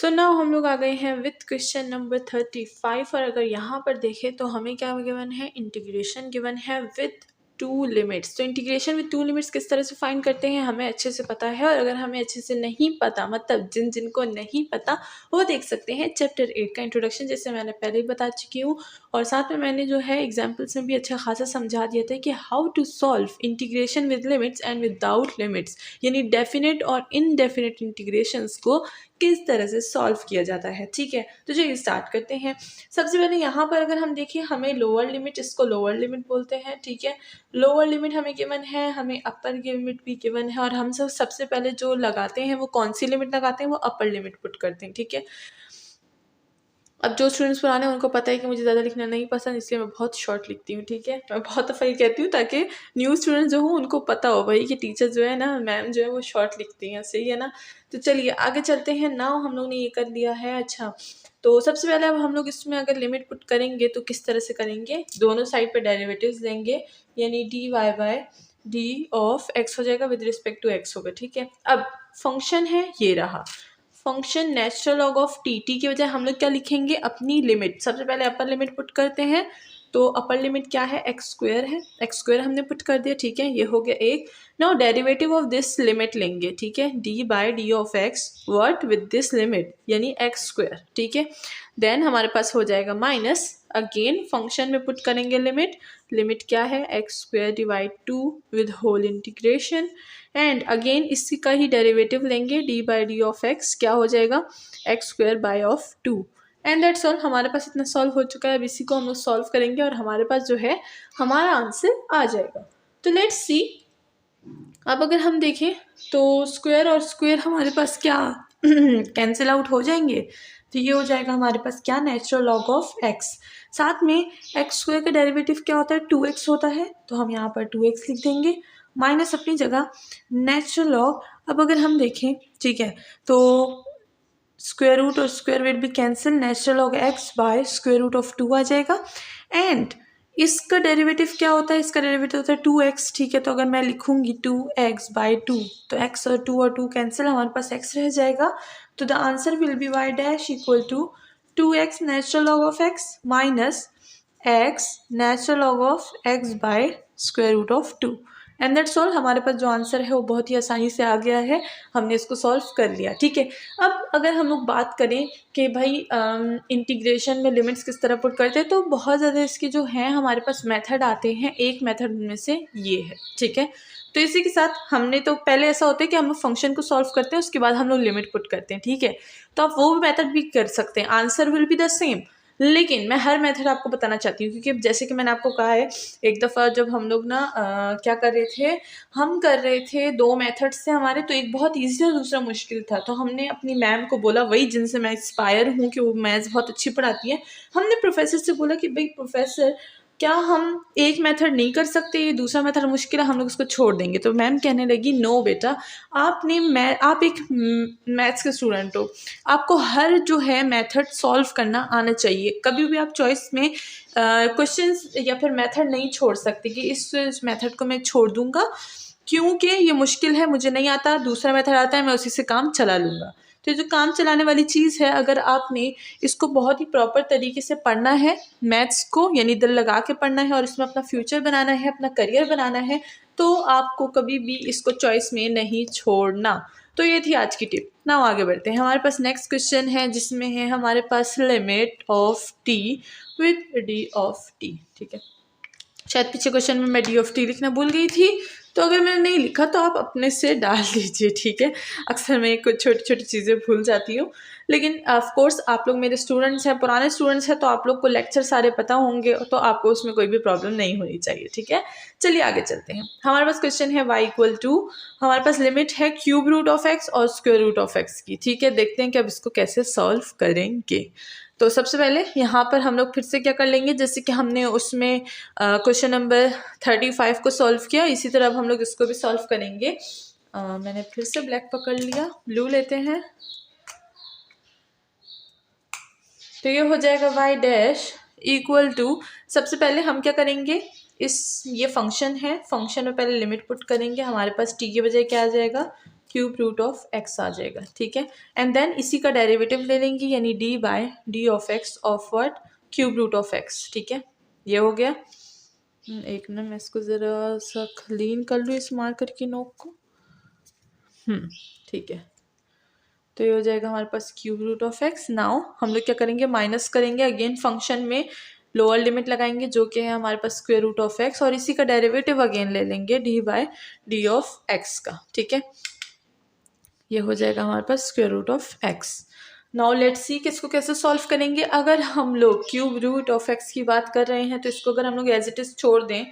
So now हम लोग आ गए हैं विथ क्वेश्चन नंबर 35 और अगर यहाँ पर देखें तो हमें क्या गिवन है, इंटीग्रेशन गिवन है विथ टू लिमिट्स। तो इंटीग्रेशन विथ टू लिमिट्स किस तरह से फाइंड करते हैं हमें अच्छे से पता है, और अगर हमें अच्छे से नहीं पता, मतलब जिनको नहीं पता वो देख सकते हैं चैप्टर 8 का इंट्रोडक्शन, जैसे मैंने पहले ही बता चुकी हूँ। और साथ में मैंने जो है एग्जाम्पल्स में भी अच्छा खासा समझा दिया था कि how to solve integration with limits and without limits, यानी डेफिनेट और इनडेफिनेट इंटीग्रेशंस को किस तरह से सॉल्व किया जाता है। ठीक है, तो चलिए स्टार्ट करते हैं। सबसे पहले यहाँ पर अगर हम देखें, हमें लोअर लिमिट, इसको लोअर लिमिट बोलते हैं। ठीक है, लोअर लिमिट हमें गिवन है, हमें अपर लिमिट भी गिवन है, और हम सब सबसे पहले जो लगाते हैं वो कौन सी लिमिट लगाते हैं, वो अपर लिमिट पुट करते हैं। ठीक है, अब जो स्टूडेंट्स पुराने हैं उनको पता है कि मुझे ज़्यादा लिखना नहीं पसंद, इसलिए मैं बहुत शॉर्ट लिखती हूँ। ठीक है, मैं बहुत दफ़ा ये कहती हूँ ताकि न्यू स्टूडेंट्स जो हों उनको पता हो भाई कि टीचर जो है ना, मैम जो है वो शॉर्ट लिखती हैं। सही है ना, तो चलिए आगे चलते हैं। नाउ हम लोग ने ये कर लिया है। अच्छा, तो सबसे पहले अब हम लोग इसमें अगर लिमिट पुट करेंगे तो किस तरह से करेंगे, दोनों साइड पर डेरिवेटिव्स लेंगे, यानी d y by D of x हो जाएगा विद रिस्पेक्ट टू एक्स होगा। ठीक है, अब फंक्शन है ये रहा function natural log of T. T की वजह हम लोग क्या लिखेंगे, अपनी लिमिट। सबसे पहले अपर लिमिट पुट करते हैं, तो अपर लिमिट क्या है, एक्स स्क्वायर है, एक्स स्क्वायर हमने पुट कर दिया। ठीक है, ये हो गया एक। Now derivative of this limit लेंगे। ठीक है, D by D of X wrt with this limit, यानी एक्स स्क्वायर। ठीक है, देन हमारे पास हो जाएगा माइनस, अगेन फंक्शन में पुट करेंगे लिमिट। लिमिट क्या है, X square divide to with whole integration, and again इसी का ही डेरिवेटिव लेंगे, D by d of x क्या हो जाएगा, x square by of two, and that's all. हमारे पास इतना सॉल्व हो चुका है। अब इसी को हम लोग सॉल्व करेंगे और हमारे पास जो है हमारा आंसर आ जाएगा। तो लेट्स सी, अब अगर हम देखें तो स्क्वायर और स्क्वायर हमारे पास क्या कैंसिल आउट हो जाएंगे, तो ये हो जाएगा हमारे पास क्या, नेचुरल लॉग ऑफ एक्स। साथ में एक्स स्क्वायर का डेरिवेटिव क्या होता है, 2x होता है, तो हम यहाँ पर 2x लिख देंगे, माइनस अपनी जगह नेचुरल लॉग। अब अगर हम देखें, ठीक है, तो स्क्वायर रूट और square will be cancel, natural log x by square root of 2 आ जाएगा, एंड इसका डेरिवेटिव क्या होता है, इसका डेरिवेटिव होता है 2x। ठीक है, तो अगर मैं लिखूंगी 2x बाई 2, तो x और 2 कैंसिल, हमारे पास x रह जाएगा, तो the answer will be y dash equal to 2x natural log of x minus x natural log of x by square root of 2, and that's all. हमारे पास जो answer है वो बहुत ही आसानी से आ गया है, हमने इसको सॉल्व कर लिया। ठीक है, अब अगर हम लोग बात करें कि भाई इंटीग्रेशन में लिमिट्स किस तरह पुट करते हैं, तो बहुत ज़्यादा इसके जो हैं हमारे पास मेथड आते हैं, एक मेथड उनमें से ये है। ठीक है, तो इसी के साथ हमने तो पहले ऐसा होता है कि हम लोग फंक्शन को सॉल्व करते हैं, उसके बाद हम लोग लिमिट पुट करते हैं। ठीक है, तो आप वो मेथड भी कर सकते हैं, answer will be the same, लेकिन मैं हर मेथड आपको बताना चाहती हूँ, क्योंकि जैसे कि मैंने आपको कहा है, एक दफ़ा जब हम लोग ना क्या कर रहे थे, हम कर रहे थे 2 मेथड्स थे हमारे, तो एक बहुत ईजी और दूसरा मुश्किल था, तो हमने अपनी मैम को बोला, वही जिनसे मैं इंस्पायर हूँ कि वो मैथ्स बहुत अच्छी पढ़ाती है, हमने प्रोफेसर से बोला कि भाई प्रोफेसर क्या हम एक मेथड नहीं कर सकते, ये दूसरा मेथड मुश्किल है, हम लोग इसको छोड़ देंगे। तो मैम कहने लगी, नो बेटा, आप एक मैथ्स के स्टूडेंट हो, आपको हर जो है मेथड सॉल्व करना आना चाहिए, कभी भी आप चॉइस में क्वेश्चंस या फिर मेथड नहीं छोड़ सकते कि इस मेथड को मैं छोड़ दूंगा क्योंकि ये मुश्किल है, मुझे नहीं आता, दूसरा मेथड आता है, मैं उसी से काम चला लूँगा। तो जो काम चलाने वाली चीज़ है, अगर आपने इसको बहुत ही प्रॉपर तरीके से पढ़ना है, मैथ्स को यानी दिल लगा के पढ़ना है और इसमें अपना फ्यूचर बनाना है, अपना करियर बनाना है, तो आपको कभी भी इसको चॉइस में नहीं छोड़ना। तो ये थी आज की टिप। नाउ आगे बढ़ते हैं, हमारे पास नेक्स्ट क्वेश्चन है जिसमें है हमारे पास limit of T with D of T. ठीक है, शायद पीछे क्वेश्चन में मैं डी ऑफ टी लिखना भूल गई थी, तो अगर मैंने नहीं लिखा तो आप अपने से डाल दीजिए। ठीक है, अक्सर मैं कुछ छोटी छोटी चीज़ें भूल जाती हूँ, लेकिन ऑफ कोर्स आप लोग मेरे स्टूडेंट्स हैं, पुराने स्टूडेंट्स हैं, तो आप लोग को लेक्चर सारे पता होंगे, तो आपको उसमें कोई भी प्रॉब्लम नहीं होनी चाहिए। ठीक है, चलिए आगे चलते हैं। हमारे पास क्वेश्चन है y इक्वल टू, हमारे पास लिमिट है क्यूब रूट ऑफ एक्स और स्क्वायर रूट ऑफ एक्स की। ठीक है, देखते हैं कि अब इसको कैसे सॉल्व करेंगे। तो सबसे पहले यहाँ पर हम लोग फिर से क्या कर लेंगे, जैसे कि हमने उसमें क्वेश्चन नंबर 35 को सॉल्व किया, इसी तरह अब हम लोग इसको भी सॉल्व करेंगे। मैंने फिर से ब्लैक पकड़ लिया, ब्लू लेते हैं, तो ये हो जाएगा y डैश इक्वल टू, सबसे पहले हम क्या करेंगे, ये फंक्शन है, फंक्शन में पहले लिमिट पुट करेंगे, हमारे पास t की बजाय क्या आ जाएगा, क्यूब रूट ऑफ एक्स आ जाएगा, ठीक है। एंड देन इसी का डेरिवेटिव ले लेंगे, यानी d by D of x of what, cube root of x, ठीक है। ये हो गया। एक मिनट मैं इसको ज़रा सा क्लीन कर लूँ इस मार्कर की नोक को। ठीक है, तो ये हो जाएगा हमारे पास cube root of X. Now हम लोग क्या करेंगे, माइनस करेंगे अगेन, फंक्शन में लोअर लिमिट लगाएंगे जो कि है हमारे पास स्क्वायर रूट ऑफ एक्स, और इसी का डेरिवेटिव अगेन ले लेंगे D by D of X का, ठीक है। ये हो जाएगा हमारे पास square root of X. Now let's see कि इसको कैसे सॉल्व करेंगे। अगर हम लोग क्यूब रूट ऑफ एक्स की बात कर रहे हैं तो इसको अगर हम लोग एज इट इज़ छोड़ दें,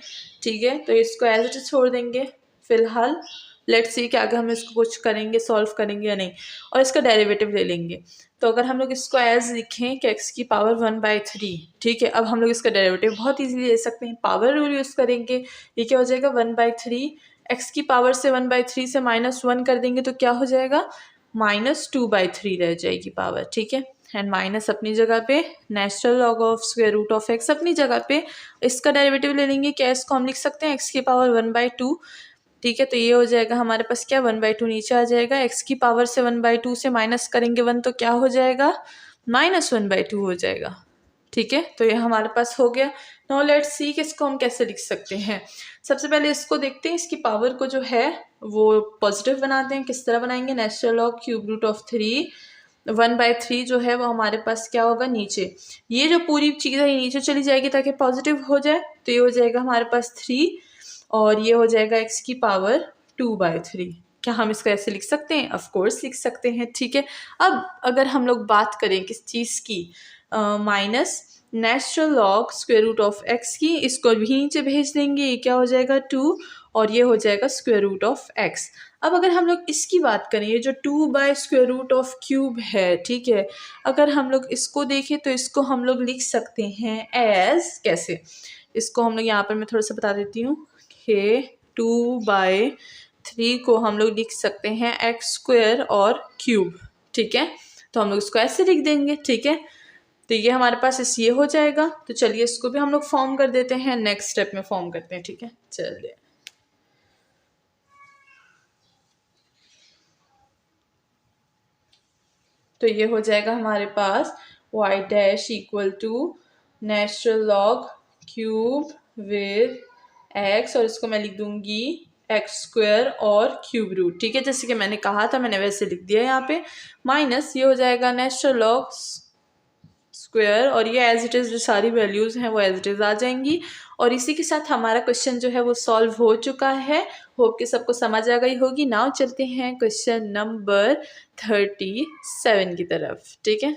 ठीक है, तो इसको एज इट इज़ छोड़ देंगे फिलहाल। लेट्स सी कि अगर हम इसको कुछ करेंगे, सॉल्व करेंगे या नहीं, और इसका डेरिवेटिव ले लेंगे। तो अगर हम लोग इसको एज लिखें कि एक्स की पावर 1/3, ठीक है, अब हम लोग इसका डेरिवेटिव बहुत ईजिली ले सकते हैं, पावर रूल यूज़ करेंगे। ये क्या हो जाएगा, 1/3, एक्स की पावर से 1/3 से -1 कर देंगे तो क्या हो जाएगा, -2/3 रह जाएगी पावर, ठीक है। एंड माइनस अपनी जगह पे, natural log of square root of x अपनी जगह पे, इसका डेरिवेटिव ले लेंगे। क्या इसको हम लिख सकते हैं, एक्स की पावर 1/2, ठीक है। तो ये हो जाएगा हमारे पास क्या, 1/2 नीचे आ जाएगा, एक्स की पावर से 1/2 से माइनस करेंगे 1 तो क्या हो जाएगा, -1/2 हो जाएगा, ठीक है। तो ये हमारे पास हो गया। नाउ लेट्स सी कि इसको हम कैसे लिख सकते हैं। सबसे पहले इसको देखते हैं, इसकी पावर को जो है वो पॉजिटिव बनाते हैं। किस तरह बनाएंगे, natural log cube root of 3, 1/3 जो है वो हमारे पास क्या होगा, नीचे, ये जो पूरी चीज़ है ये नीचे चली जाएगी ताकि पॉजिटिव हो जाए। तो ये हो जाएगा हमारे पास 3, और ये हो जाएगा एक्स की पावर 2/3। क्या हम इसको ऐसे लिख सकते हैं, ऑफ कोर्स लिख सकते हैं, ठीक है। अब अगर हम लोग बात करें किस चीज़ की, minus natural log square root of x की, इसको भी नीचे भेज देंगे, ये क्या हो जाएगा 2, और ये हो जाएगा स्क्वायर रूट ऑफ एक्स। अब अगर हम लोग इसकी बात करें, ये जो 2/√ऑफ क्यूब है, ठीक है, अगर हम लोग इसको देखें तो इसको हम लोग लिख सकते हैं एज, कैसे, इसको हम लोग यहाँ पर मैं थोड़ा सा बता देती हूँ कि 2/3 को हम लोग लिख सकते हैं एक्स स्क्वायर और क्यूब, ठीक है। तो हम लोग इसको ऐसे लिख देंगे, ठीक है। तो ये हमारे पास इस ये हो जाएगा। तो चलिए इसको भी हम लोग फॉर्म कर देते हैं, नेक्स्ट स्टेप में फॉर्म करते हैं, ठीक है। चलिए, तो ये हो जाएगा हमारे पास y dash equal to natural log cube with x, और इसको मैं लिख दूंगी एक्स स्क्वायर और क्यूब रूट, ठीक है, जैसे कि मैंने कहा था मैंने वैसे लिख दिया यहाँ पे। माइनस ये हो जाएगा नेचुरल लॉग स्क्वायर, और ये एज इट इज़ जो सारी वैल्यूज़ हैं वो एज इट इज़ आ जाएंगी। और इसी के साथ हमारा क्वेश्चन जो है वो सॉल्व हो चुका है। होप कि सबको समझ आ गई होगी। नाउ चलते हैं क्वेश्चन नंबर 37 की तरफ, ठीक है।